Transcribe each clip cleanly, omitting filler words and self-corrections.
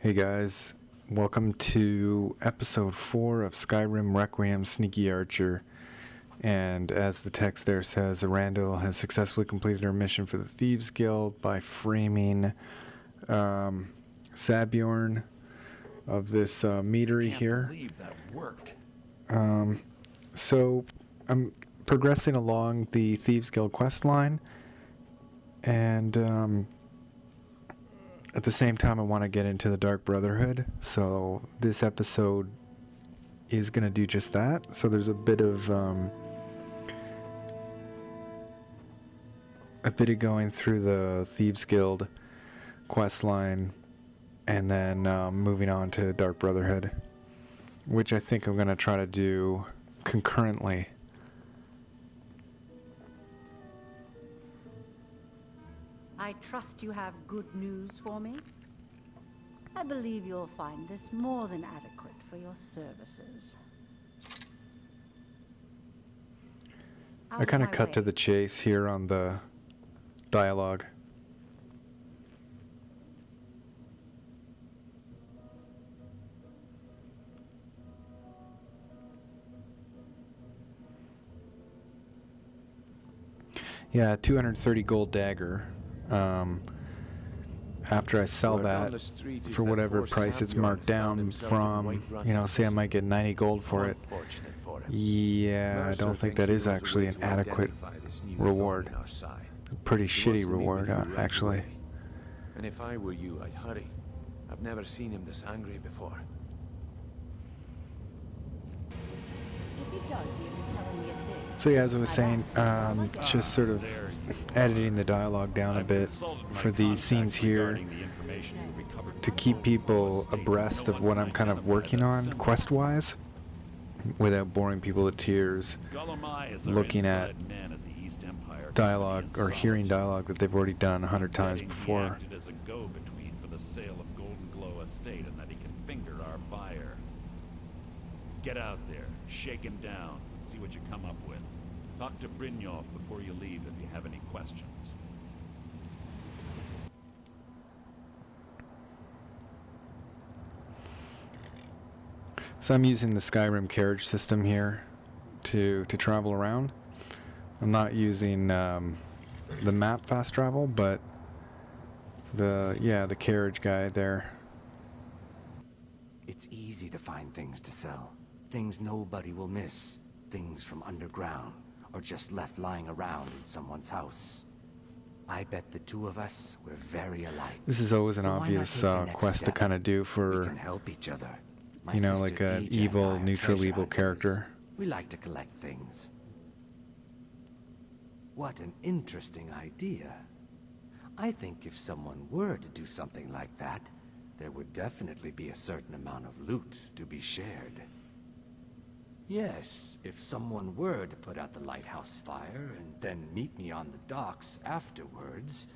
Hey guys, welcome to episode 4 of Skyrim Requiem Sneaky Archer. And as the text there says, Arundel has successfully completed her mission for the Thieves Guild by framing Sabjorn of this meadery here. I can't believe that worked. So I'm progressing along the Thieves Guild quest line, and at the same time I want to get into the Dark Brotherhood, so this episode is going to do just that. So there's a bit of going through the Thieves Guild quest line, and then moving on to Dark Brotherhood, which I think I'm going to try to do concurrently. I trust you have good news for me. I believe you'll find this more than adequate for your services. I kind of cut to the chase here on the dialogue. Yeah, 230 gold dagger. After I sell that for whatever price it's marked down from, say I might get 90 gold for it. Yeah, I don't think that is actually an adequate reward. A pretty shitty reward, actually. And if I were you, I'd hurry. I've never seen him this angry before. If he does, he isn't telling me a thing. So yeah, as I was saying, just sort of editing the dialogue down a bit for these scenes here to keep people abreast of what I'm kind of working on quest-wise without boring people to tears looking at dialogue or hearing dialogue that they've already done 100 times before. As a go-between for the sale of Golden Glow Estate, and that he can finger our buyer. Get out there, shake him down, and see what you come up with. Talk to Brynjolf before you leave if you have any questions. So I'm using the Skyrim carriage system here to travel around. I'm not using the map fast travel, but the carriage guide there. It's easy to find things to sell. Things nobody will miss. Things from underground, or just left lying around in someone's house. I bet the two of us were very alike. This is always an So why not obvious take the next quest to step? kind of do We for, can help each other. My like sister an DJ evil, and I are neutral treasure evil hunters. character. We like to collect things. What an interesting idea. I think if someone were to do something like that, there would definitely be a certain amount of loot to be shared. Yes, if someone were to put out the lighthouse fire and then meet me on the docks afterwards,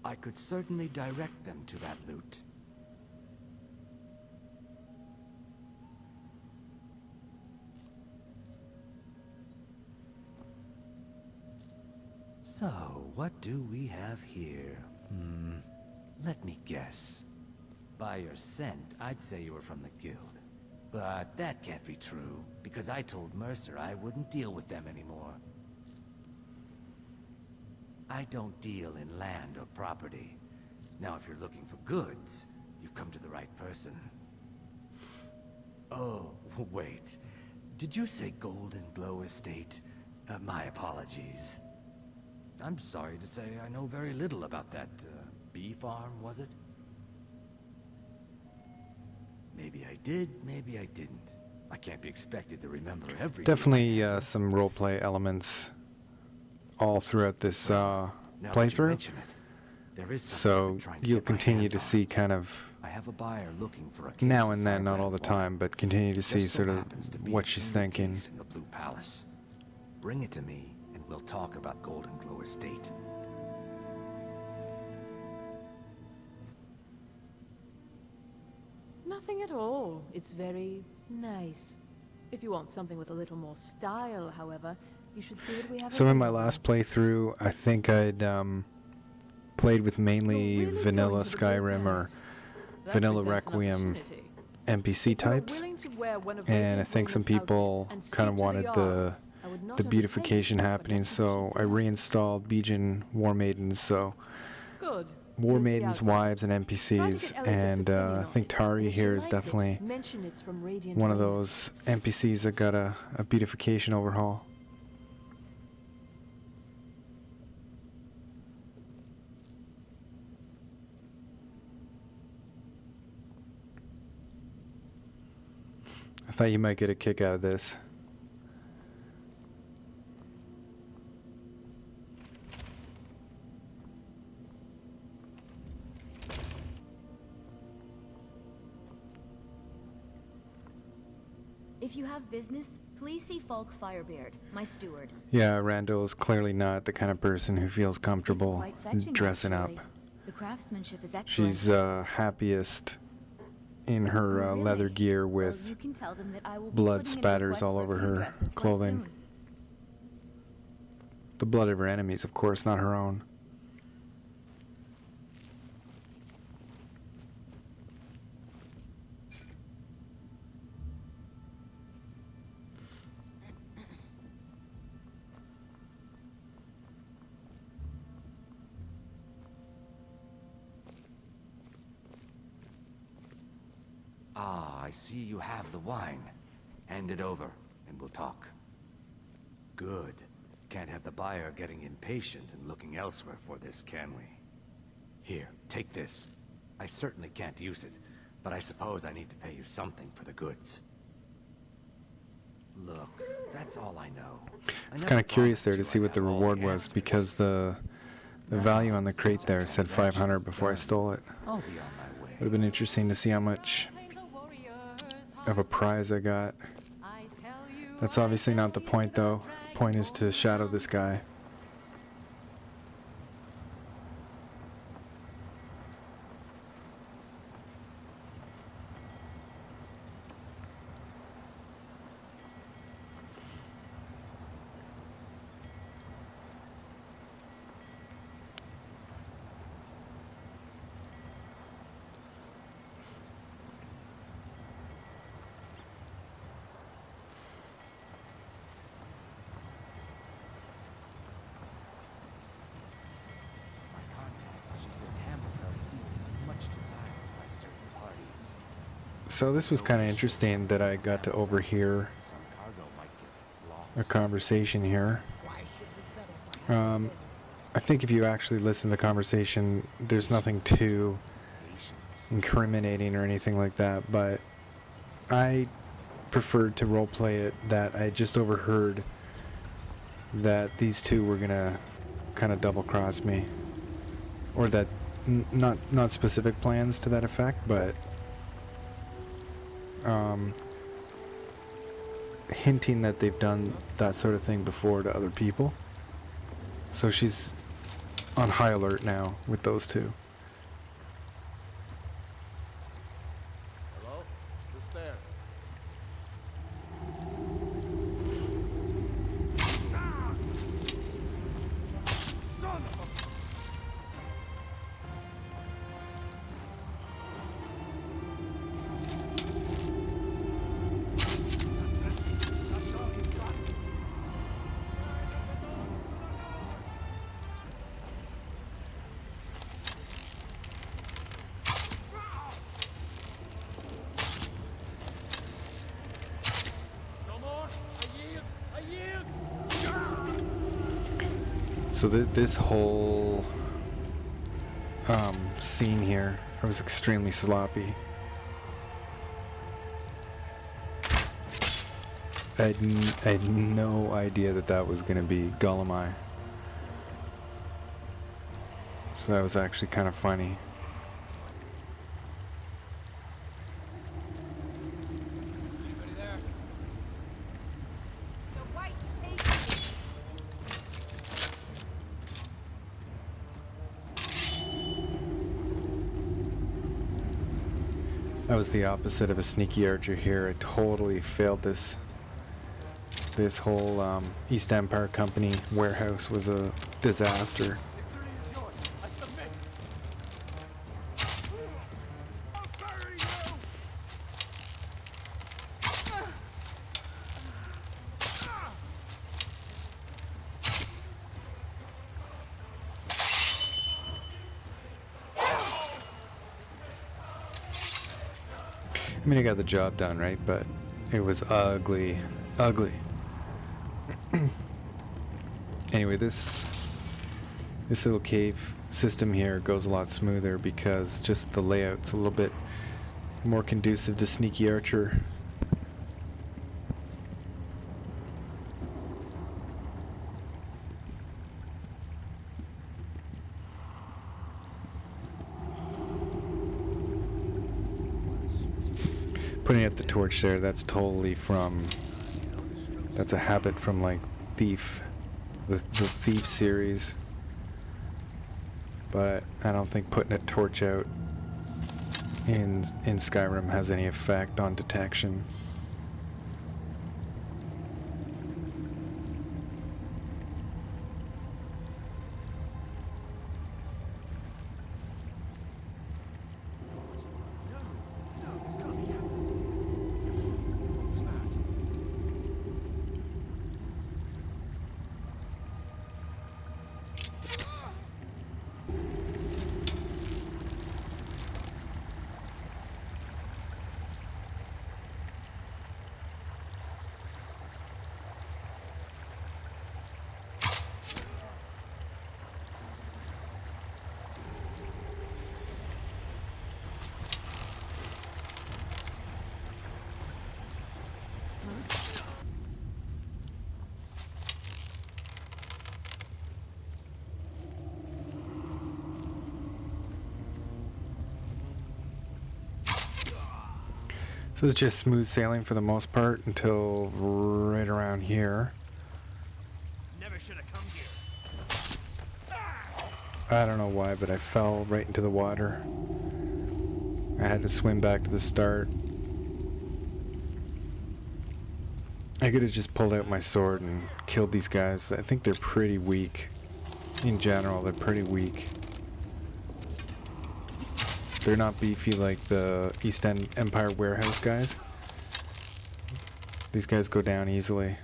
I could certainly direct them to that loot. So, what do we have here? Let me guess. By your scent, I'd say you were from the guild. But that can't be true, because I told Mercer I wouldn't deal with them anymore. I don't deal in land or property. Now, if you're looking for goods, you've come to the right person. Oh, wait. Did you say Golden Glow Estate? My apologies. I'm sorry to say I know very little about that, bee farm, was it? Maybe I did, maybe I didn't. I can't be expected to remember everything. Definitely some roleplay elements all throughout this Now that you playthrough. mention it, there is something So I've been trying to you'll get my continue hands to on. see kind of I have a buyer looking for a case now of and then, not all the firebrand time, but continue to Just see so sort of happens to be what the she's single thinking. case in the Blue Palace. Bring it to me, and we'll talk about Golden Glow Estate. Nothing at all. It's very nice. If you want something with a little more style, however, you should see what we have. So in my available. last playthrough, I think I'd played with mainly You're really vanilla going to the Blue Skyrim or Palace. That vanilla presents an Requiem opportunity. NPC If you were types, willing to wear one of and I Radiant think some Roman's people outfits and kind of speak to wanted Jarl, I would not the only pay you, beautification but happening, let so you I keep reinstalled Bijan War Maidens, so Good. War Here's the Maidens, outfit. wives, and Try to NPCs, get Ellis's and opinion I on think it. Tari If she here is likes it, definitely mention it's from Radiant one of Raymond. those NPCs that got a beautification overhaul. I thought you might get a kick out of this. If you have business, please see Falk Firebeard, my steward. Yeah, Randall is clearly not the kind of person who feels It's comfortable quite fetching, dressing actually. up. The craftsmanship is excellent. She's happiest in her Oh, really? leather gear Well, with you can tell them that I will be blood putting in a spatters request all for a over few her dresses quite clothing. soon. The blood of her enemies, of course, not her own. Ah, I see you have the wine. Hand it over, and we'll talk. Good. Can't have the buyer getting impatient and looking elsewhere for this, can we? Here, take this. I certainly can't use it, but I suppose I need to pay you something for the goods. Look, that's all I know. I was kind of curious there to see what the reward was, because the value on the crate there said 500 before I stole it. I'll be on my way. Would have been interesting to see how much of a prize I got. That's obviously not the point, though. The point is to shadow this guy. She says Hammerfell steel is much desired by certain parties. So this was kind of interesting that I got to overhear Some cargo might get a lost. conversation here. I think if you actually listen to the conversation, there's nothing too Patience. incriminating or anything like that, but I preferred to roleplay it that I just overheard that these two were gonna kind of double cross me, or that not specific plans to that effect, but hinting that they've done that sort of thing before to other people. So she's on high alert now with those two. Hello? Who's there? Son of a... That's all you got. No more. I yield. So this whole scene here, I was extremely sloppy. I had no idea that was going to be Gollumai. So that was actually kind of funny. Anybody there? The White Nation. I was the opposite of a sneaky archer here. I totally failed this whole East Empire Company warehouse was a disaster. Victory is yours. I submit. I mean, I got the job done, right? But it was ugly. Ugly. Anyway, this little cave system here goes a lot smoother because just the layout's a little bit more conducive to sneaky archer. Putting out the torch there, that's totally from, that's a habit from like Thief, the Thief series. But I don't think putting a torch out in Skyrim has any effect on detection. No, this can't be happening. What was that? So it's just smooth sailing for the most part until right around here. Never should have come here. I don't know why, but I fell right into the water. I had to swim back to the start. I could have just pulled out my sword and killed these guys. I think they're pretty weak. In general, they're pretty weak. They're not beefy like the East End Empire warehouse guys. These guys go down easily.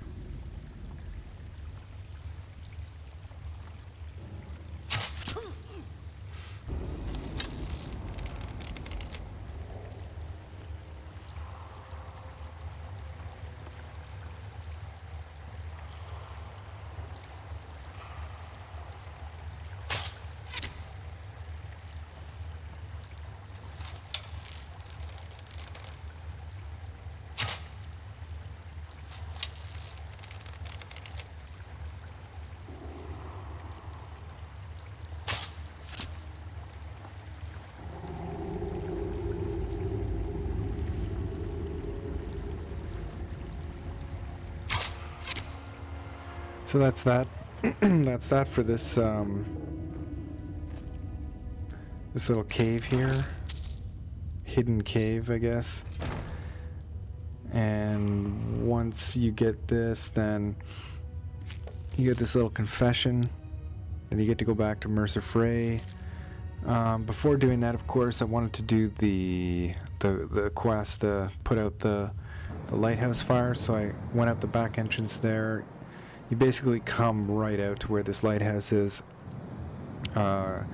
So that's that. That's that for this this little cave here. Hidden cave, I guess. And once you get this, then you get this little confession. Then you get to go back to Mercer Frey. Before doing that, of course, I wanted to do the quest to put out the lighthouse fire. So I went out the back entrance there. You basically come right out to where this lighthouse is. Got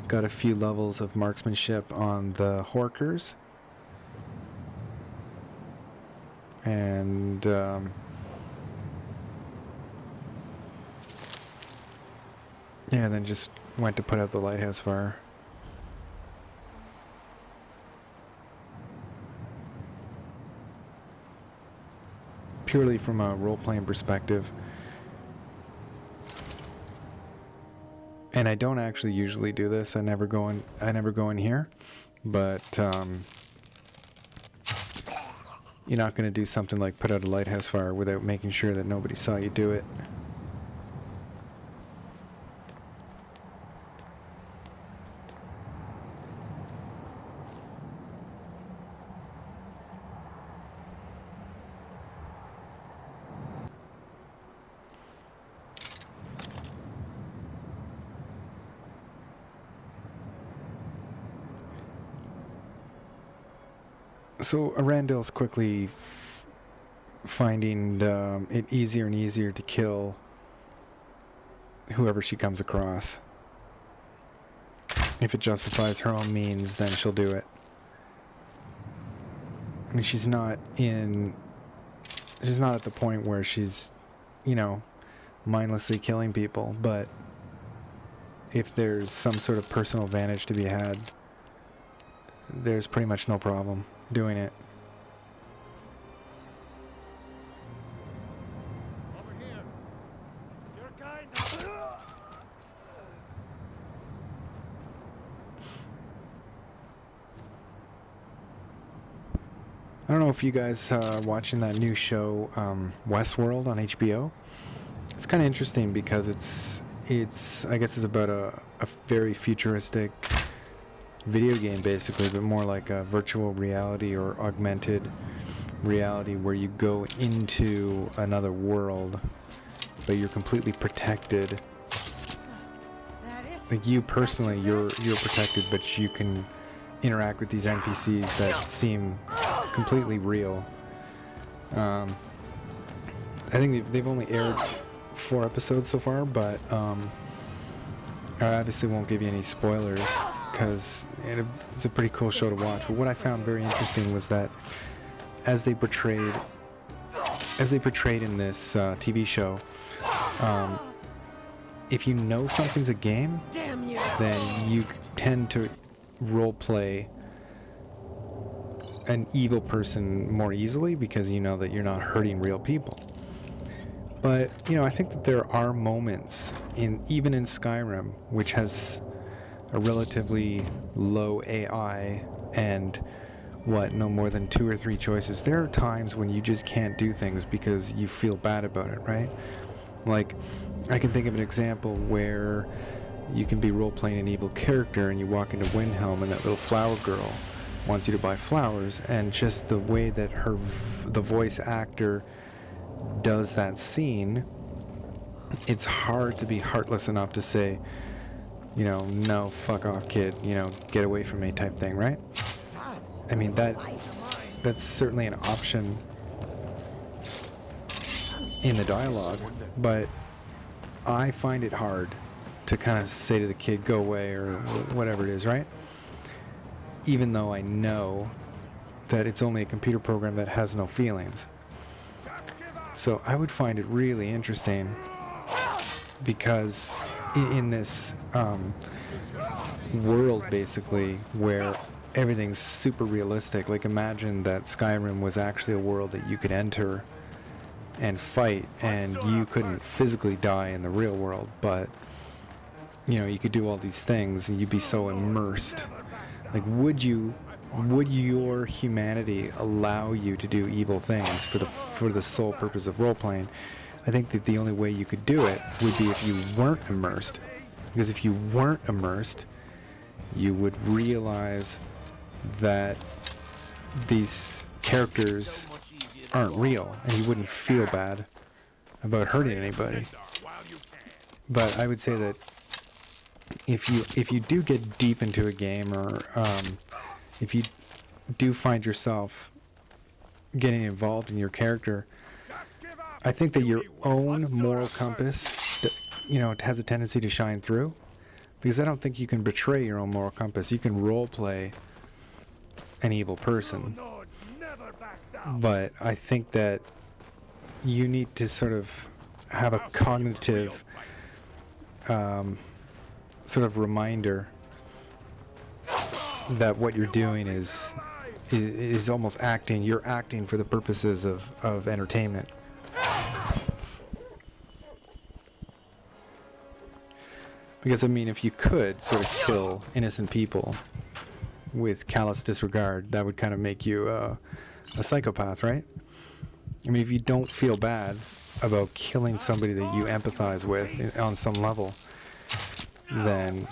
a few levels of marksmanship on the Horkers. And yeah, then just went to put out the lighthouse fire. Purely from a role-playing perspective. And I don't actually usually do this. I never go in here, but you're not going to do something like put out a lighthouse fire without making sure that nobody saw you do it. So Arundel's quickly finding it easier and easier to kill whoever she comes across. If it justifies her own means, then she'll do it. mean, she's not at the point where she's, you know, mindlessly killing people, but if there's some sort of personal advantage to be had, there's pretty much no problem doing it. Over here. Your kind. I don't know if you guys are watching that new show, Westworld on HBO. It's kind of interesting because it's I guess it's about a very futuristic video game basically, but more like a virtual reality or augmented reality where you go into another world, but you're completely protected. Like you personally, you're protected, but you can interact with these NPCs that seem completely real. I think they've only aired 4 episodes so far, but I obviously won't give you any spoilers because it's a pretty cool show to watch. But what I found very interesting was that as they portrayed in this TV show, if you know something's a game, then you tend to roleplay an evil person more easily because you know that you're not hurting real people. But, you know, I think that there are moments even in Skyrim, which has a relatively low AI and no more than 2 or 3 choices. There are times when you just can't do things because you feel bad about it, right? Like, I can think of an example where you can be role-playing an evil character and you walk into Windhelm and that little flower girl wants you to buy flowers, and just the way that the voice actor does that scene, it's hard to be heartless enough to say, you know, no, fuck off, kid, you know, get away from me type thing, right? I mean, that's certainly an option in the dialogue, but I find it hard to kind of say to the kid, go away, or whatever it is, right? Even though I know that it's only a computer program that has no feelings. So I would find it really interesting because in this world, basically, where everything's super realistic, like imagine that Skyrim was actually a world that you could enter and fight, and you couldn't physically die in the real world, but, you know, you could do all these things and you'd be so immersed. Like, would your humanity allow you to do evil things for the sole purpose of role-playing? I think that the only way you could do it would be if you weren't immersed. Because if you weren't immersed, you would realize that these characters aren't real, and you wouldn't feel bad about hurting anybody. But I would say that if you do get deep into a game, or if you do find yourself getting involved in your character, I think that your own moral compass, you know, has a tendency to shine through, because I don't think you can betray your own moral compass. You can role play an evil person, but I think that you need to sort of have a cognitive sort of reminder that what you're doing is almost acting. You're acting for the purposes of entertainment. Because, I mean, if you could sort of kill innocent people with callous disregard, that would kind of make you a psychopath, right? I mean, if you don't feel bad about killing somebody that you empathize with on some level, then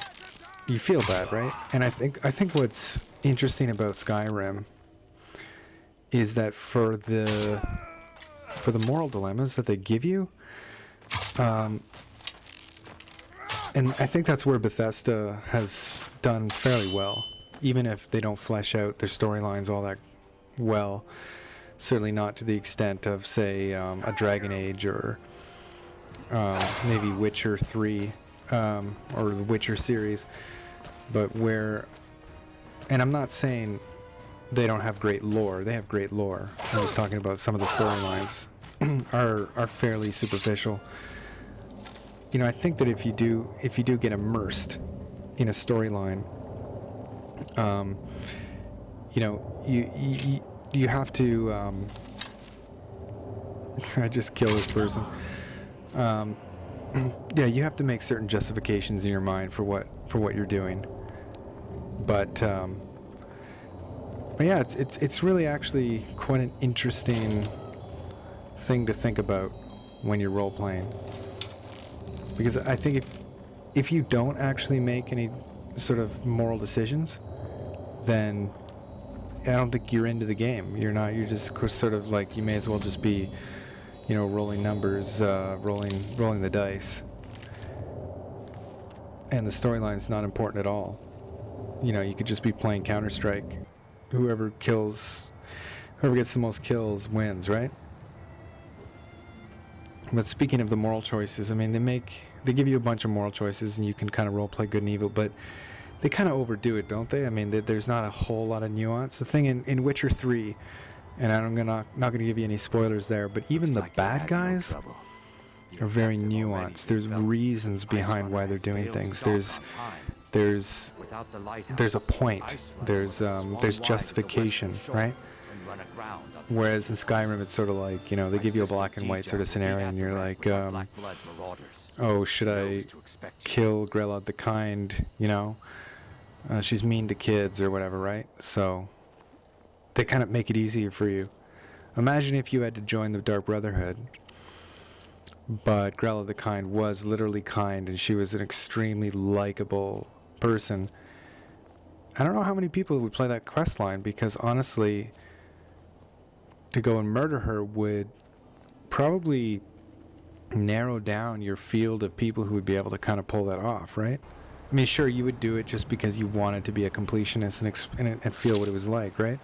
you feel bad, right? And I think what's interesting about Skyrim is that for the moral dilemmas that they give you, and I think that's where Bethesda has done fairly well, even if they don't flesh out their storylines all that well. Certainly not to the extent of, say, a Dragon Age or maybe Witcher 3 or the Witcher series, but where, and I'm not saying they don't have great lore. They have great lore. I'm just talking about some of the storylines are fairly superficial. You know, I think that if you do get immersed in a storyline, you know, you have to. I just kill this person. Yeah, you have to make certain justifications in your mind for what you're doing. But yeah, it's really actually quite an interesting thing to think about when you're role playing. Because I think if you don't actually make any sort of moral decisions, then I don't think you're into the game. You're not. You're just sort of like, you may as well just be, you know, rolling numbers, rolling the dice. And the storyline's not important at all. You know, you could just be playing Counter-Strike. Whoever gets the most kills wins, right? But speaking of the moral choices, I mean, they give you a bunch of moral choices and you can kind of role play good and evil, but they kind of overdo it, don't they? I mean, there's not a whole lot of nuance. The thing in Witcher 3, and I'm not going to give you any spoilers there, but even the bad guys are very nuanced. There's reasons behind why they're doing things. There's a point. There's justification, right? Whereas in Skyrim, it's sort of like, you know, they give you a black and white sort of scenario, and you're like, oh, should I kill Grelod the Kind? You know, she's mean to kids or whatever, right? So they kind of make it easier for you. Imagine if you had to join the Dark Brotherhood, but Grelod the Kind was literally kind, and she was an extremely likable person. I don't know how many people would play that quest line, because honestly, to go and murder her would probably narrow down your field of people who would be able to kind of pull that off, right? I mean, sure, you would do it just because you wanted to be a completionist and feel what it was like, right?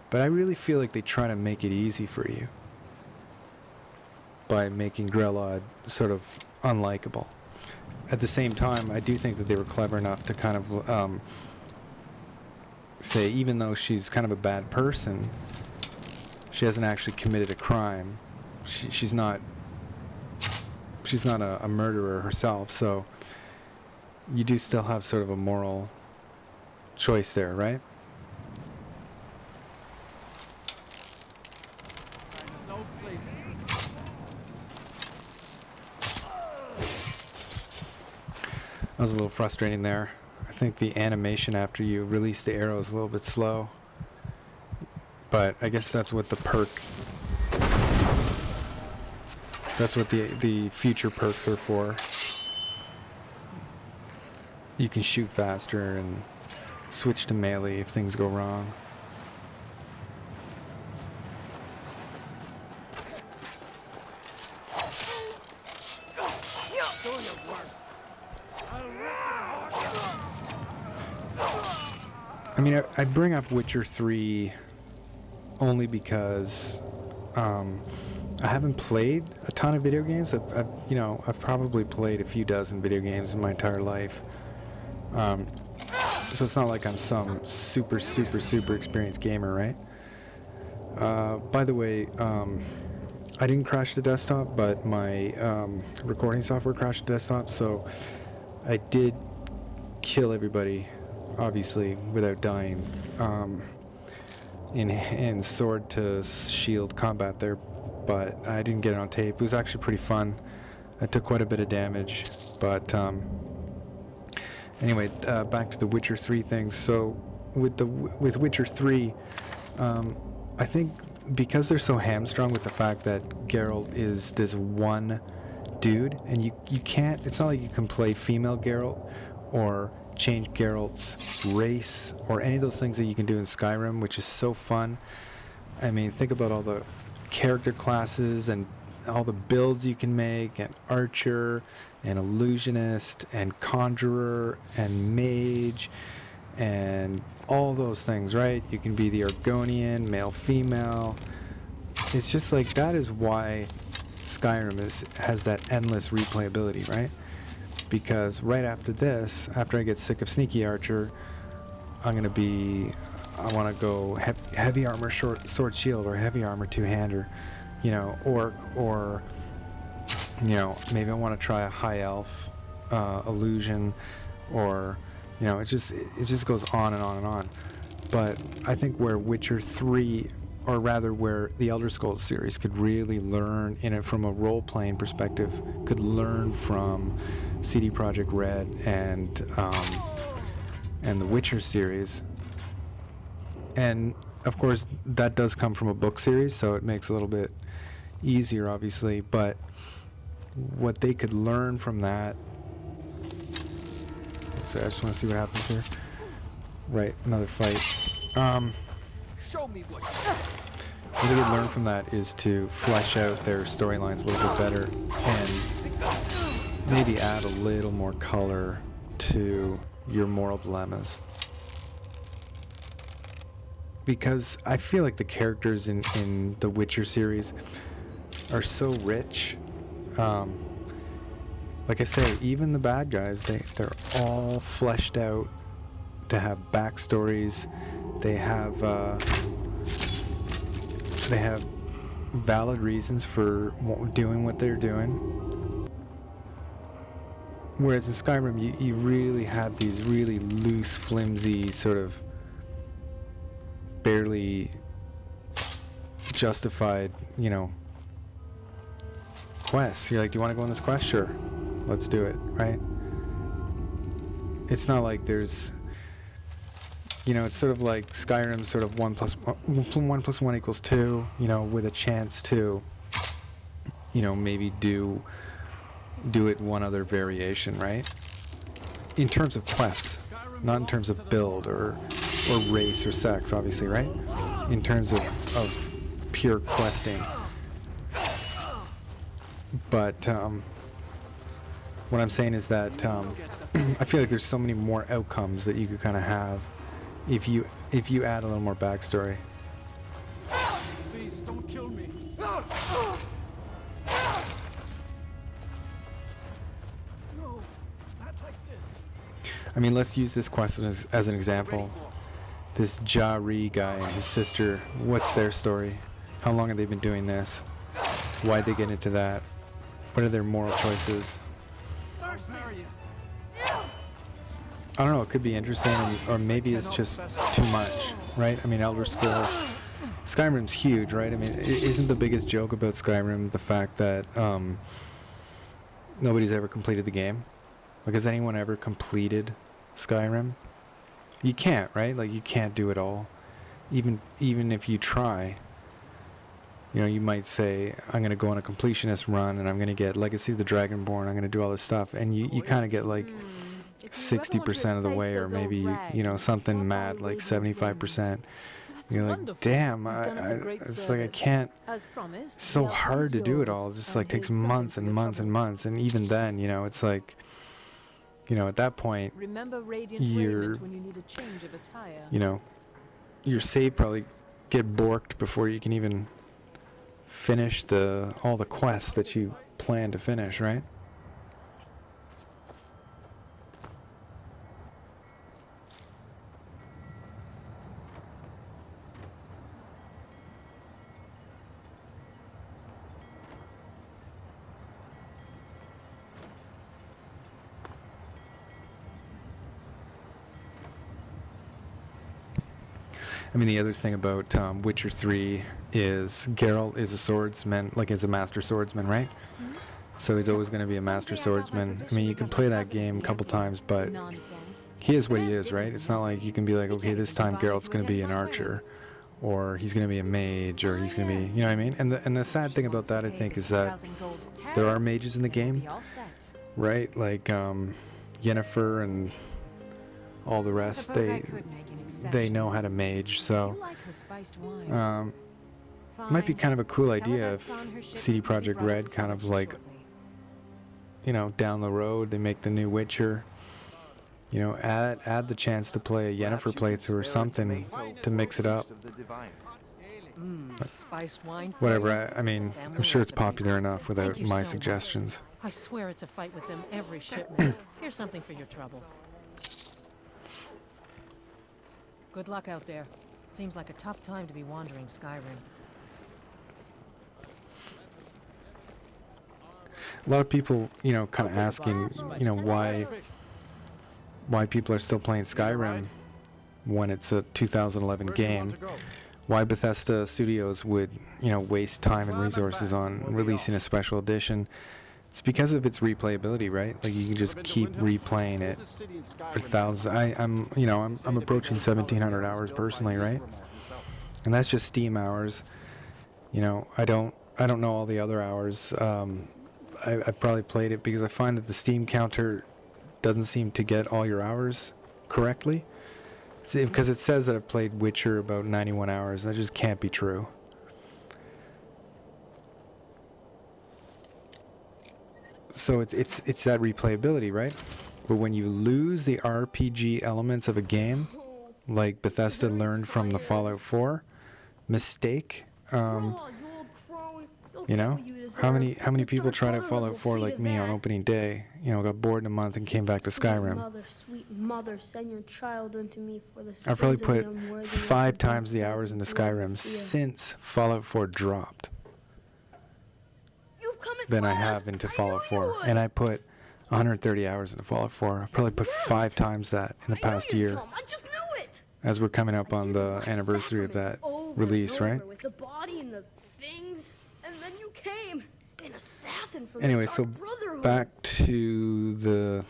But I really feel like they try to make it easy for you by making Grelod sort of unlikable. At the same time, I do think that they were clever enough to kind of say, even though she's kind of a bad person, she hasn't actually committed a crime. She's not a murderer herself, so you do still have sort of a moral choice there, right? No, please. That was a little frustrating there. I think the animation after you release the arrow is a little bit slow. But I guess that's what the perk... That's what the future perks are for. You can shoot faster and switch to melee if things go wrong. I mean, I bring up Witcher 3 only because I haven't played a ton of video games. I've probably played a few dozen video games in my entire life. So it's not like I'm some super experienced gamer, right? By the way, I didn't crash the desktop, but my recording software crashed the desktop, so I did kill everybody, obviously, without dying. In sword to shield combat there, but I didn't get it on tape. It was actually pretty fun. I took quite a bit of damage, but anyway, back to the Witcher 3 thing. So with Witcher 3, I think because they're so hamstrung with the fact that Geralt is this one dude, and you can't, it's not like you can play female Geralt or change Geralt's race or any of those things that you can do in Skyrim, which is so fun. I mean, think about all the character classes and all the builds you can make, and archer and illusionist and conjurer and mage and all those things, right? You can be the Argonian, male, female. It's just like, that is why Skyrim has that endless replayability, right? Because right after this, after I get sick of Sneaky Archer, I'm going to be I want to go heavy armor, short sword shield, or heavy armor two-hander, you know, orc, or you know, maybe I want to try a high elf illusion, or you know, it just goes on and on and on. But I think where Witcher 3, or rather where the Elder Scrolls series could really learn in it from a role-playing perspective, could learn from CD Projekt Red and the Witcher series. And of course that does come from a book series, so it makes it a little bit easier, obviously, but what they could learn from that. So I just want to see what happens here. Right, another fight. Show me what. What they could learn from that is to flesh out their storylines a little bit better and maybe add a little more color to your moral dilemmas. Because I feel like the characters in the Witcher series are so rich. Like I say, even the bad guys, they're all fleshed out to have backstories. They have valid reasons for doing what they're doing. Whereas in Skyrim, you really have these really loose, flimsy, sort of barely justified, you know, quests. You're like, do you want to go on this quest? Sure, let's do it, right? It's not like there's, you know, it's sort of like Skyrim's sort of 1 + 1 = 2, you know, with a chance to, you know, maybe do it one other variation, right? In terms of quests, not in terms of build or race or sex, obviously, right? In terms of pure questing. But what I'm saying is that I feel like there's so many more outcomes that you could kind of have if you add a little more backstory. Please don't kill me. No, not like this. I mean, let's use this quest as an example. This Jari guy and his sister, what's their story? How long have they been doing this? Why'd they get into that? What are their moral choices? I don't know, it could be interesting, or maybe it's just too much, right? I mean, Elder Scrolls, Skyrim's huge, right? I mean, isn't the biggest joke about Skyrim the fact that nobody's ever completed the game? Like, has anyone ever completed Skyrim? You can't, right? Like, you can't do it all. Even if you try. You know, you might say, I'm going to go on a completionist run, and I'm going to get Legacy of the Dragonborn, I'm going to do all this stuff, and you kind of get, like, 60% of the way, or maybe, you know, something mad, like 75%. You're like, damn, it's like I can't, it's so hard to do it all. It's just like takes months and months and months, and even then, you know, it's like, you know, at that point, you're, you know, your save probably get borked before you can even finish all the quests that you plan to finish, right? I mean, the other thing about Witcher 3 is Geralt is a swordsman, like is a master swordsman, right? Mm-hmm. So he's always going to be a master swordsman. I mean, you can play that game a couple times, but he is what he is, right? It's not like you can be like, okay, this time Geralt's going to be an archer, or he's going to be a mage, or he's going to be, you know what I mean? And the sad thing about that, I think, is that there are mages in the game, right? Like Yennefer and all the rest, they know how to mage, so might be kind of a cool idea if CD Projekt Red kind of like, you know, down the road they make the new Witcher, you know, add the chance to play a Yennefer playthrough or something to mix it up. Whatever, I mean, I'm sure it's popular enough without my suggestions. I swear it's a fight with them every shipment. Here's something for your troubles. Good luck out there. Seems like a tough time to be wandering Skyrim. A lot of people, you know, kind of asking, you know, why people are still playing Skyrim when it's a 2011 game. Why Bethesda Studios would, you know, waste time and resources on releasing a special edition. It's because of its replayability, right? Like, you can just keep replaying it for thousands. I'm approaching 1,700 hours personally, right? And that's just Steam hours. You know, I don't know all the other hours. I probably played it because I find that the Steam counter doesn't seem to get all your hours correctly. Because it says that I've played Witcher about 91 hours. That just can't be true. So it's that replayability, right? But when you lose the RPG elements of a game, like Bethesda learned from the Fallout 4 mistake, you know, how many people tried out Fallout 4 like me on opening day, you know, got bored in a month and came back to Skyrim. Sweet mother, send your child unto me for the I've probably sins of the put unworthy 5 times the hours into Skyrim Yeah. since Fallout 4 dropped You've come at than I last. have into I Fallout knew you 4. would. And I put 130 hours into Fallout 4. I probably put 5 times that in the past I knew you'd year, come. I just knew it. as we're coming up I on did the my anniversary of that sacrament over release, and over right? With the body and the things, and then you came, an assassin from Anyway, the so Dark Brotherhood. back to the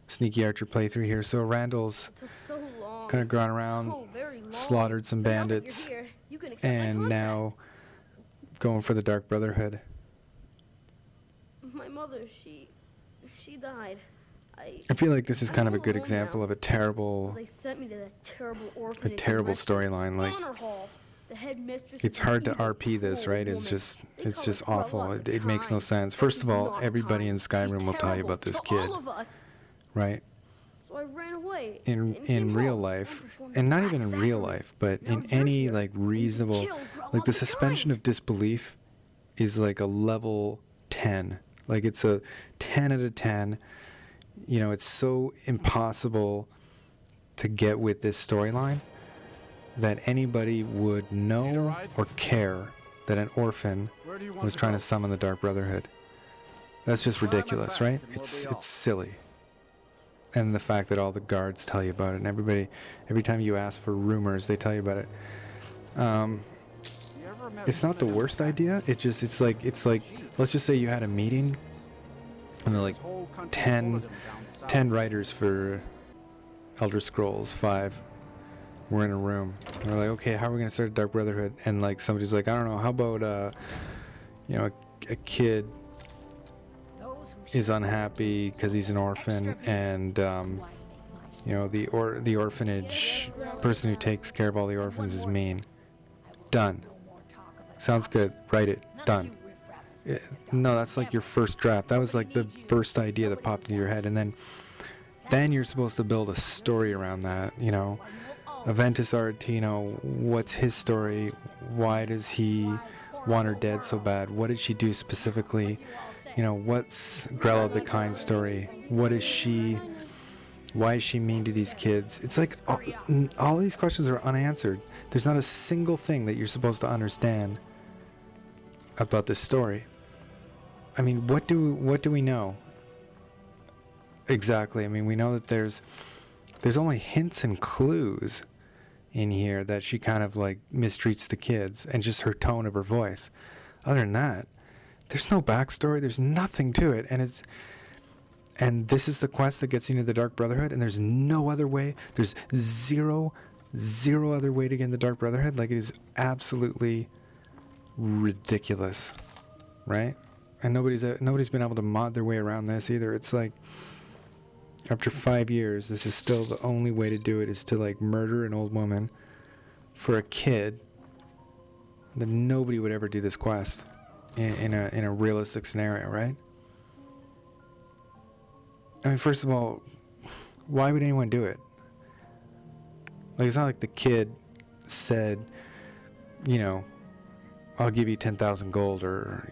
Sneaky Archer playthrough here. So Randall's It took so long. kind of gone around, So very long. slaughtered some But now that you're bandits, here, you can accept my and contract. now going for the Dark Brotherhood. My mother, she died. I feel like this is kind of a I'm good alone example now. of a So terrible, they sent me to that terrible orphanage. in terrible Western storyline. Like, Honor Hall. The headmistress it's is an hard to evil, RP this, cruel right? It's woman. just, They it's call just it grow awful. up It makes no kind, sense. but First she's of all, not everybody kind. in She's Skyrim will tell you terrible about this to kid, all of us. right? So I ran away. In and came real home life, and performed and the not Black even in real Sacrament. life, but Now in you're any here, like and you reasonable, kill, grow like up the and suspension kind. of disbelief is like a level 10. Like, it's a 10 out of 10. You know, it's so impossible to get with this storyline that anybody would know or care that an orphan was trying to summon the Dark Brotherhood. That's just ridiculous, right? It's silly. And the fact that all the guards tell you about it, and every time you ask for rumors, they tell you about it. It's not the worst idea. It's like let's just say you had a meeting and they're like 10 writers for Elder Scrolls 5 were in a room. They're like, okay, how are we gonna start a Dark Brotherhood? And like somebody's like, I don't know, how about you know, a kid is unhappy because he's an orphan, and you know, the orphanage person who takes care of all the orphans is mean. Done. Sounds good. Write it. Done. No, that's like your first draft. That was like the first idea that popped into your head, and then you're supposed to build a story around that. You know, Aventus Art, you know, what's his story? Why does he want her dead so bad? What did she do specifically? You know, what's Grella the Kind story? What is she? Why is she mean to these kids? It's like all these questions are unanswered. There's not a single thing that you're supposed to understand about this story. I mean, what do we know exactly? I mean, we know that there's only hints and clues in here that she kind of like mistreats the kids, and just her tone of her voice. Other than that, there's no backstory. There's nothing to it, and this is the quest that gets you into the Dark Brotherhood, and there's no other way. There's zero other way to get in the Dark Brotherhood. Like, it is absolutely ridiculous, right? And nobody's been able to mod their way around this either. It's like, after 5 years, this is still the only way to do it, is to like murder an old woman for a kid. That nobody would ever do this quest in a realistic scenario, right? I mean, first of all, why would anyone do it? Like, it's not like the kid said, you know, I'll give you 10,000 gold, or,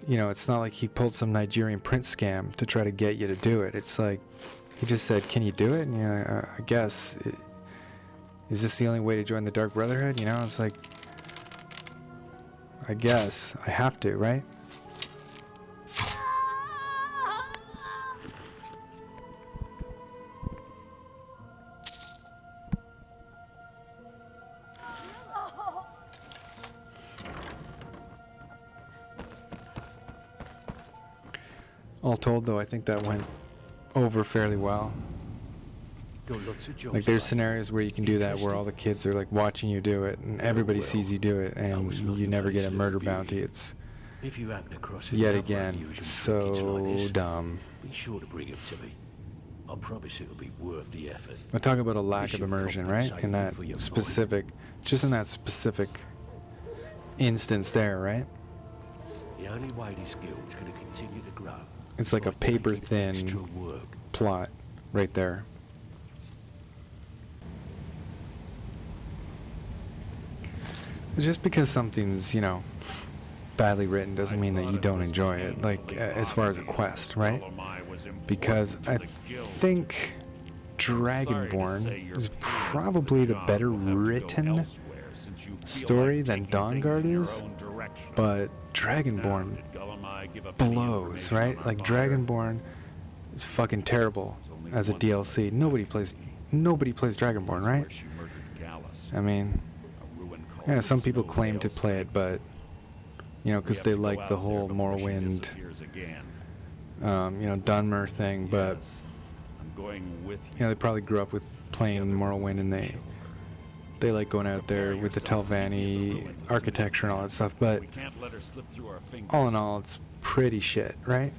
you know, it's not like he pulled some Nigerian prince scam to try to get you to do it. It's like, he just said, can you do it? And, you know, I guess. is this the only way to join the Dark Brotherhood? You know, it's like, I guess I have to, right? All told, though, I think that went over fairly well. Like, there's scenarios where you can do that, where all the kids are like watching you do it, and everybody sees you do it, and you never get a murder bounty. It's yet again so dumb. Be sure to bring it to me. I promise it'll be worth the effort. I talk about a lack of immersion, right? In that specific, just in that specific instance there, right? The only way this guild's going to continue to grow. It's like a paper-thin plot right there. Just because something's, you know, badly written doesn't mean that you don't enjoy it, like, as far as a quest, right? Because I think Dragonborn is probably the better written story than Dawnguard is, but Dragonborn blows, right? Like, Dragonborn is fucking terrible as a DLC. Nobody plays Dragonborn, right? I mean, yeah, some people claim to play it, but, you know, because they like the whole Morrowind, you know, Dunmer thing, but, you know, they probably grew up with playing Morrowind, and they like going out there with the Telvanni architecture and all that stuff, but all in all, it's pretty shit, right?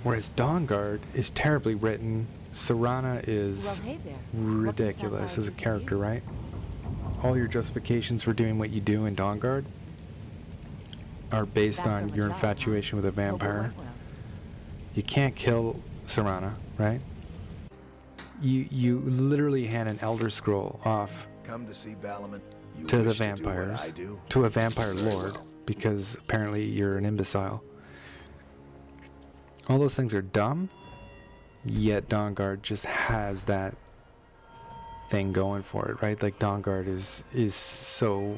Whereas Dawnguard is terribly written. Serana is ridiculous as a character, right? All your justifications for doing what you do in Dawnguard are based on your infatuation with a vampire. You can't kill Serana, right? You literally hand an Elder Scroll off Come to see Balamant. to the vampires, to a vampire lord, because apparently you're an imbecile. All those things are dumb, yet Dawnguard just has that thing going for it, right? Like, Dawnguard is so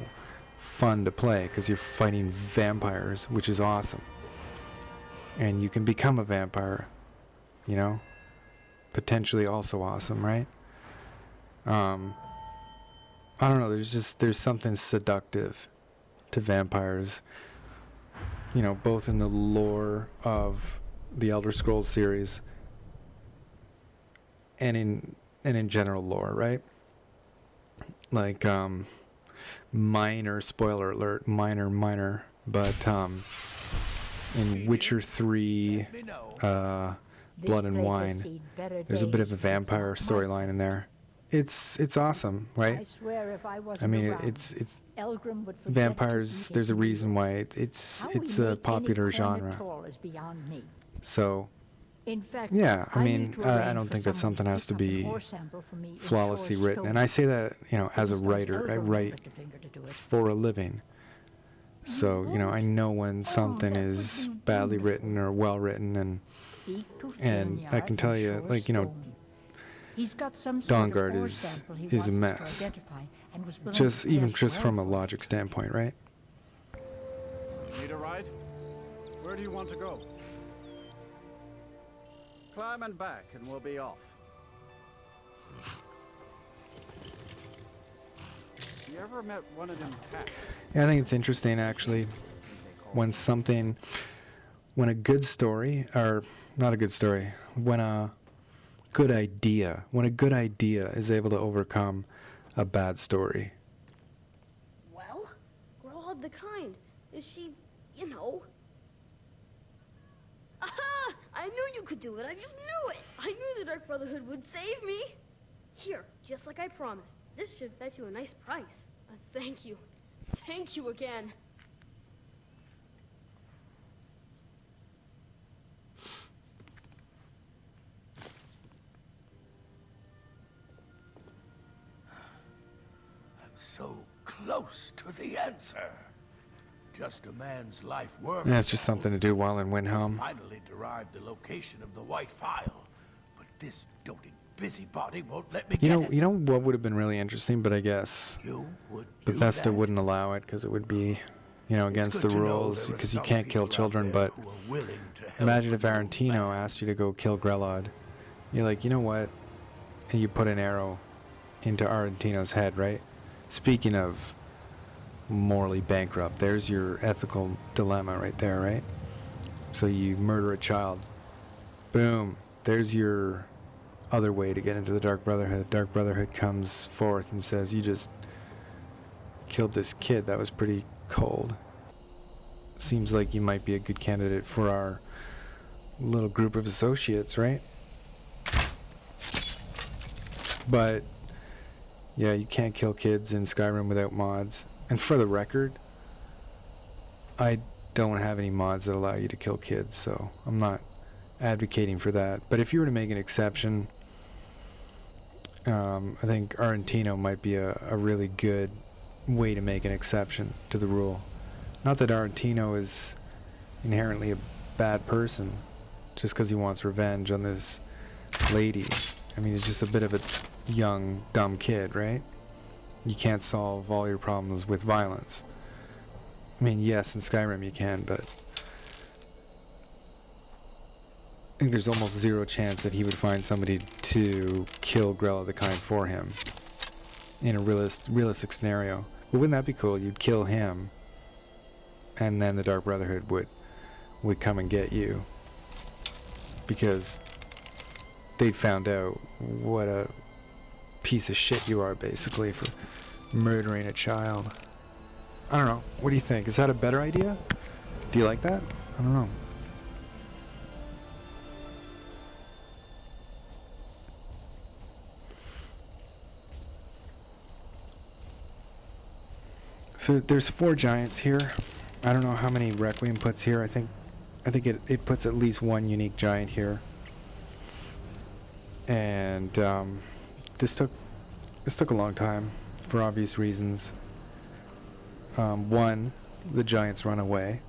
fun to play because you're fighting vampires, which is awesome. And you can become a vampire, you know? Potentially also awesome, right? I don't know, there's something seductive to vampires, you know, both in the lore of the Elder Scrolls series and in general lore, right? Like, minor spoiler alert, minor, but in Witcher 3 Blood and Wine, there's a bit of a vampire storyline in there. It's awesome, right? I mean, it's vampires. There's a reason why it's a popular genre. So, yeah, I mean, I don't think that something has to be flawlessly written. And I say that, you know, as a writer, I write for a living. So, you know, I know when something is badly written or well written, and I can tell you, like, you know, Dawnguard is a mess. Just from a logic standpoint, right? Need a ride? Where do you want to go? Climb and back, and we'll be off. You ever met one of them cats? Yeah, I think it's interesting, actually, when a good story, or not a good story, when a good idea is able to overcome a bad story. Well, Grohad the Kind. Is she, you know... Aha! I knew you could do it. I just knew it. I knew the Dark Brotherhood would save me. Here, just like I promised. This should fetch you a nice price. Thank you. Thank you again. So close to the answer. Just a man's life work. Yeah, it's just something to do while in Windhelm. Finally derived the location of the White File, but this don't busybody won't let me You get know, it. you know what would have been really interesting, but I guess You would do Bethesda that? wouldn't allow it because it would be, you know, It's against good the to know rules there are because you some can't kill people out children. there But who are willing to help imagine if an old Arantino man. asked you to go kill Grelod. You're like, you know what? And you put an arrow into Arantino's head, right? Speaking of morally bankrupt, there's your ethical dilemma right there, right? So you murder a child. Boom. There's your other way to get into the Dark Brotherhood. Dark Brotherhood comes forth and says, you just killed this kid. That was pretty cold. Seems like you might be a good candidate for our little group of associates, right? But yeah, you can't kill kids in Skyrim without mods. And for the record, I don't have any mods that allow you to kill kids, so I'm not advocating for that. But if you were to make an exception, I think Arantino might be a really good way to make an exception to the rule. Not that Arantino is inherently a bad person just because he wants revenge on this lady. I mean, he's just a bit of a young, dumb kid, right? You can't solve all your problems with violence. I mean, yes, in Skyrim you can, but I think there's almost zero chance that he would find somebody to kill Grella the Kind for him in a realistic scenario. But wouldn't that be cool? You'd kill him, and then the Dark Brotherhood would come and get you because they'd found out what a piece of shit you are, basically, for murdering a child. I don't know. What do you think? Is that a better idea? Do you like that? I don't know. So there's 4 giants here. I don't know how many Requiem puts here. I think it puts at least 1 unique giant here. And this took a long time for obvious reasons. 1, the giants run away,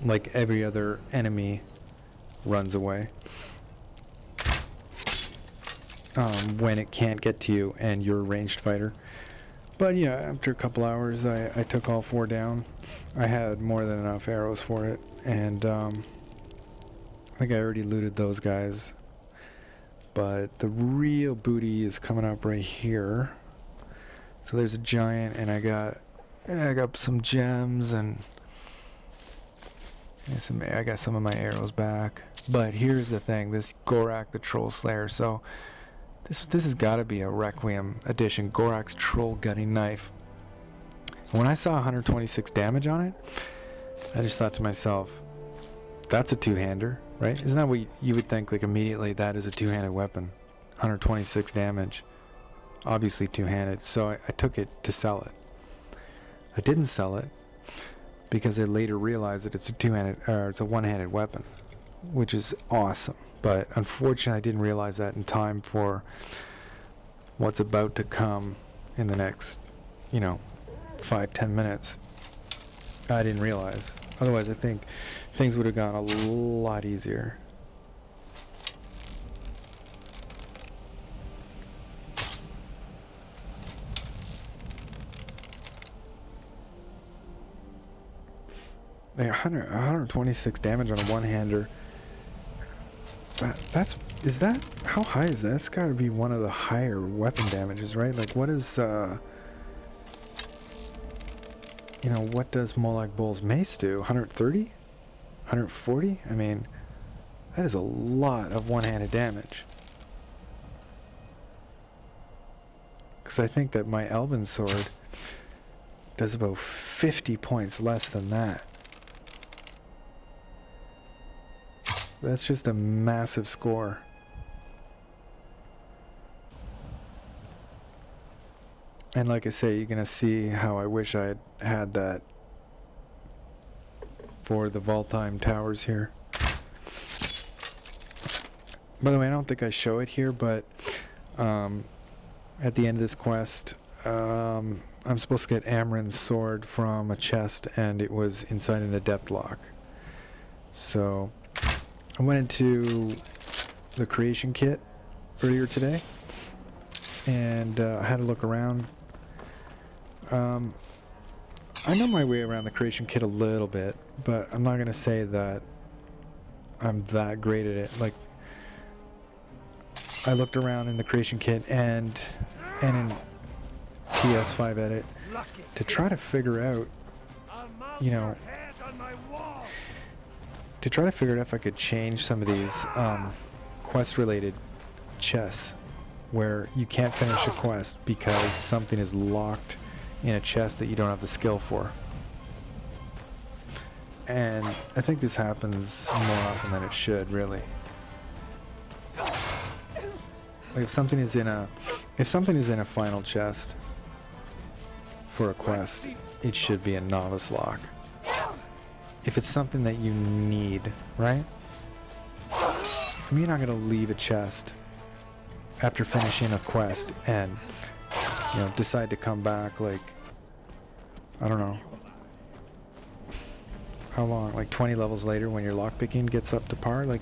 like every other enemy runs away when it can't get to you and you're a ranged fighter. But yeah, after a couple hours, I took all 4 down. I had more than enough arrows for it, and I think I already looted those guys. But the real booty is coming up right here. So there's a giant, and I got some gems, and I got some of my arrows back. But here's the thing: this Gorak the Troll Slayer. So this has got to be a Requiem edition. Gorak's Troll Gutting Knife. When I saw 126 damage on it, I just thought to myself, that's a two-hander, right? Isn't that what you would think? Like immediately, that is a two-handed weapon. 126 damage, obviously two-handed. So I took it to sell it. I didn't sell it because I later realized that it's a one-handed weapon, which is awesome. But unfortunately, I didn't realize that in time for what's about to come in the next, 5-10 minutes. I didn't realize. Otherwise, I think things would have gone a lot easier. Like 126 damage on a one-hander. How high is that? That's got to be one of the higher weapon damages, right? Like, what is, what does Molag Bol's mace do? 130? 140? I mean, that is a lot of one-handed damage. Because I think that my Elven sword does about 50 points less than that. That's just a massive score. And like I say, you're going to see how I wish I had that for the Valtheim towers here. By the way, I don't think I show it here, but at the end of this quest, I'm supposed to get Amren's sword from a chest, and it was inside an adept lock. So I went into the creation kit earlier today, and I had a look around. I know my way around the creation kit a little bit, but I'm not going to say that I'm that great at it. Like, I looked around in the creation kit and in TS5 Edit to try to figure out, you know, to try to figure out if I could change some of these quest-related chests where you can't finish a quest because something is locked in a chest that you don't have the skill for. And I think this happens more often than it should, really. Like if something is in a final chest for a quest, it should be a novice lock. If it's something that you need, right? I mean, you're not gonna leave a chest after finishing a quest and, you know, decide to come back like, I don't know, how long, like 20 levels later when your lockpicking gets up to par, like,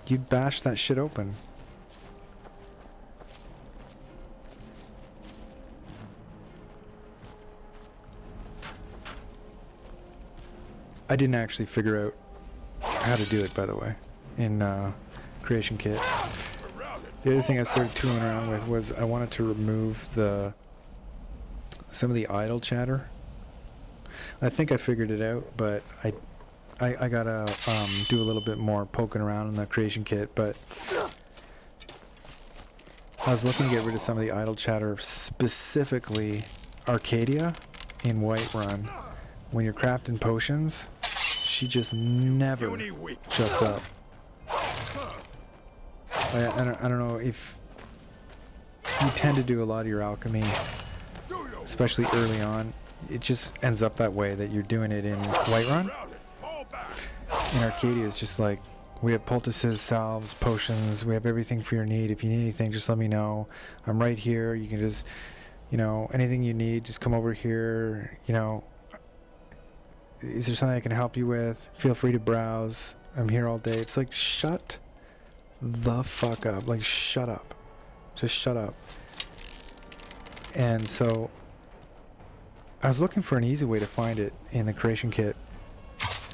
you'd bash that shit open. I didn't actually figure out how to do it, by the way, in Creation Kit. The other thing I started tooling around with was I wanted to remove some of the idle chatter. I think I figured it out, but I gotta do a little bit more poking around in the Creation Kit. But I was looking to get rid of some of the idle chatter, specifically Arcadia in Whiterun. When you're crafting potions, she just never shuts up. I don't know if you tend to do a lot of your alchemy, especially early on. It just ends up that way, that you're doing it in Whiterun. In Arcadia, it's just like, we have poultices, salves, potions, we have everything for your need. If you need anything, just let me know. I'm right here. You can just, you know, anything you need, just come over here. You know, is there something I can help you with? Feel free to browse. I'm here all day. It's like, shut the fuck up. Like, shut up. Just shut up. And so I was looking for an easy way to find it in the Creation Kit.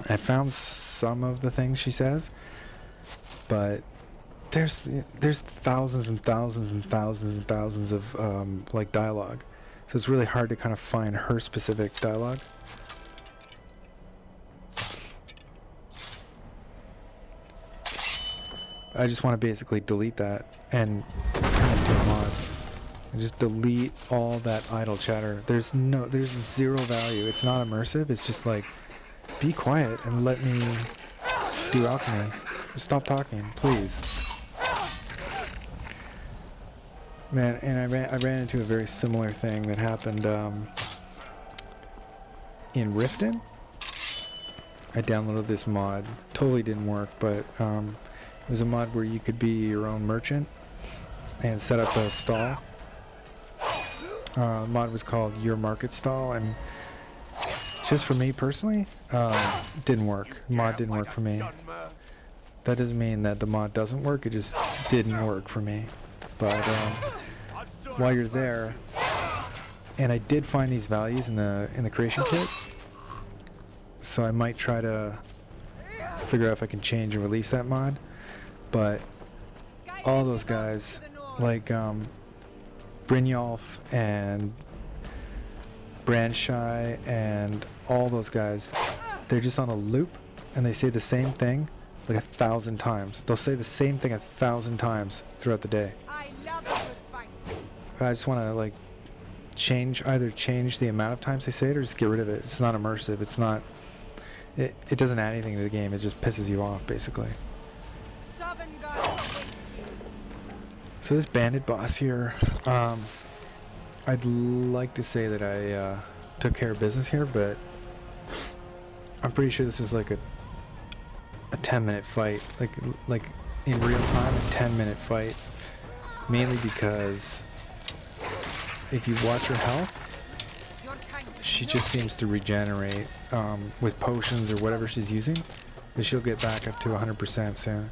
I found some of the things she says, but there's thousands and thousands and thousands and thousands of like dialogue, so it's really hard to kind of find her specific dialogue. I just want to basically delete that and turn it to a mod. And just delete all that idle chatter. There's zero value. It's not immersive. It's just like, be quiet and let me do alchemy. Just stop talking, please. Man, and I ran into a very similar thing that happened in Riften. I downloaded this mod. Totally didn't work, but it was a mod where you could be your own merchant and set up a stall. The mod was called Your Market Stall, and just for me personally, didn't work. Mod didn't work for me. That doesn't mean that the mod doesn't work, it just didn't work for me. But while you're there, and I did find these values in the Creation Kit, so I might try to figure out if I can change and release that mod. But all those guys, like Brynjolf and Branshai and all those guys, they're just on a loop and they say the same thing like 1,000 times. They'll say the same thing 1,000 times throughout the day. I just want to like either change the amount of times they say it or just get rid of it. It's not immersive. It's not, it doesn't add anything to the game. It just pisses you off, basically. So this bandit boss here, I'd like to say that I took care of business here, but I'm pretty sure this was like a 10-minute fight, like in real time, a 10-minute fight, mainly because if you watch her health, she just seems to regenerate with potions or whatever she's using, but she'll get back up to 100% soon.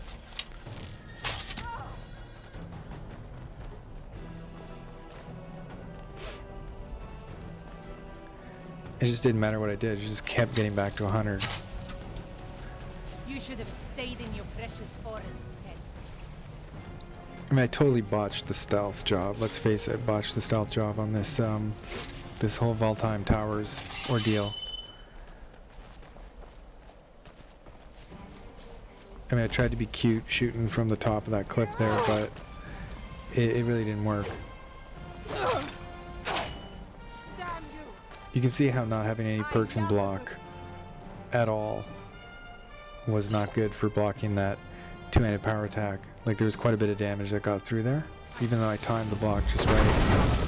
it just didn't matter what I did. It just kept getting back to 100. You should have stayed in your precious forests, Head. I mean, I totally botched the stealth job. Let's face it, botched the stealth job on this this whole Valtheim Towers ordeal. I mean, I tried to be cute shooting from the top of that cliff there, but it really didn't work. You can see how not having any perks and block at all was not good for blocking that two-handed power attack. Like, there was quite a bit of damage that got through there, even though I timed the block just right.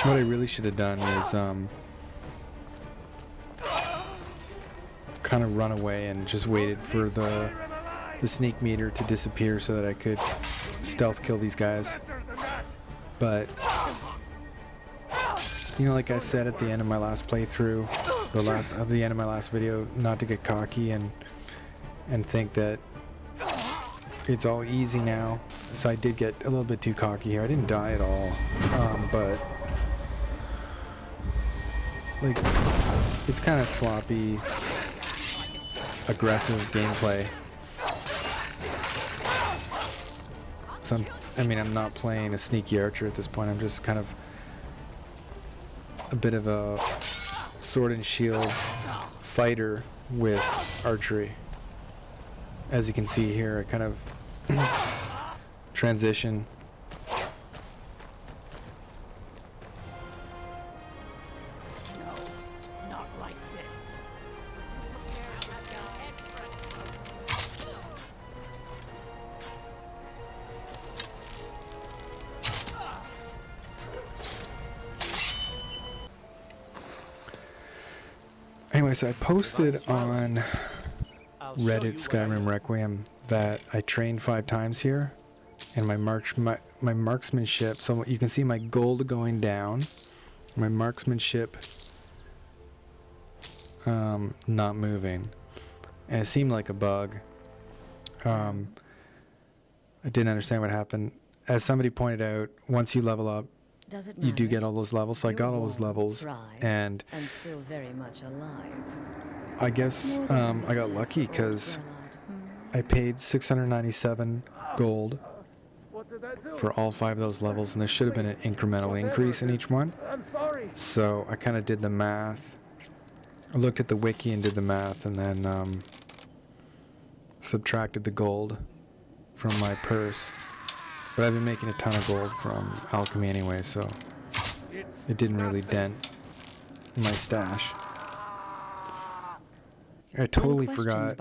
What I really should have done is kind of run away and just waited for the sneak meter to disappear so that I could stealth kill these guys. But you know, like I said at the end of my last playthrough, the end of my last video, not to get cocky and think that it's all easy now. So I did get a little bit too cocky here. I didn't die at all, but like, it's kind of sloppy, aggressive gameplay. So I'm not playing a sneaky archer at this point. I'm just kind of a bit of a sword and shield fighter with archery. As you can see here, I kind of transition. Anyways, I posted on Reddit Skyrim Requiem that I trained 5 times here, and my marksmanship. So you can see my gold going down, my marksmanship not moving, and it seemed like a bug. I didn't understand what happened. As somebody pointed out, once you level up, you do get all those levels. So I got all those levels, and still very much alive. I guess I got lucky because I paid 697 gold for all 5 of those levels, and there should have been an incremental increase in each one. So I kind of did the math. I looked at the wiki and did the math, and then subtracted the gold from my purse. But I've been making a ton of gold from alchemy anyway, so it didn't really dent my stash. I totally forgot,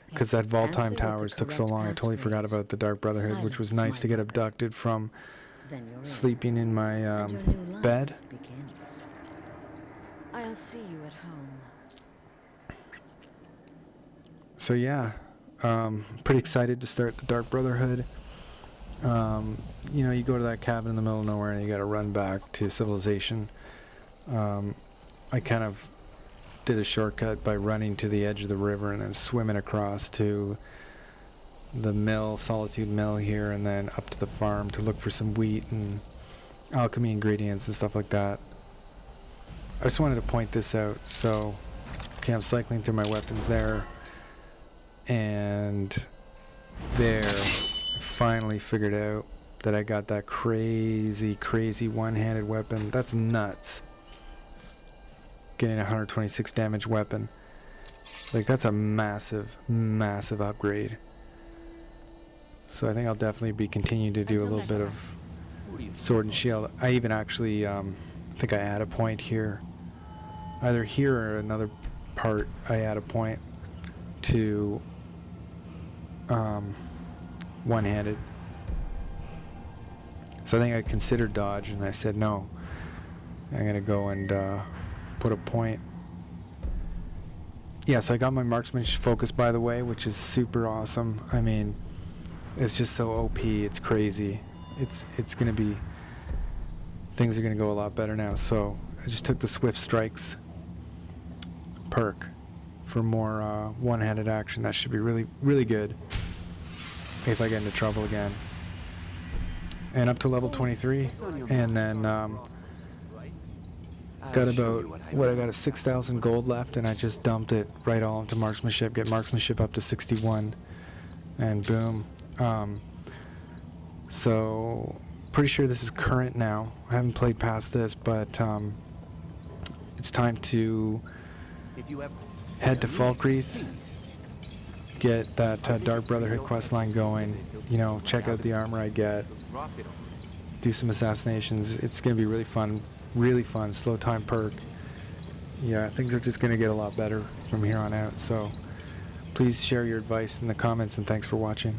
because that Valtheim Towers took so long, I totally forgot about the Dark Brotherhood, which was nice to get abducted from sleeping in my bed. I'll see you at home. So yeah, pretty excited to start the Dark Brotherhood. You know, you go to that cabin in the middle of nowhere and you gotta run back to civilization. I kind of did a shortcut by running to the edge of the river and then swimming across to the mill, Solitude Mill here, and then up to the farm to look for some wheat and alchemy ingredients and stuff like that. I just wanted to point this out. So, okay, I'm cycling through my weapons there, and there, I finally figured out that I got that crazy one-handed weapon. That's nuts. Getting a 126 damage weapon. Like, that's a massive upgrade. So I think I'll definitely be continuing to do a little bit of sword and shield. I even actually think I add a point here. Either here or another part, I add a point to one-handed. So I think I considered dodge, and I said no. I'm gonna go and put a point. Yeah, so I got my marksman focus, by the way, which is super awesome. I mean, it's just so OP, it's crazy. it's gonna be, things are gonna go a lot better now. So I just took the Swift Strikes perk for more one-handed action. That should be really good if I get into trouble again. And up to level 23, and then got about, I got a 6,000 gold left, and I just dumped it right all into marksmanship, get marksmanship up to 61, and boom. So pretty sure this is current now. I haven't played past this, but it's time to head to Falkreath, get that Dark Brotherhood questline going, you know, check out the armor I get, do some assassinations. It's going to be really fun, slow time perk. Yeah, things are just going to get a lot better from here on out. So please share your advice in the comments, and thanks for watching.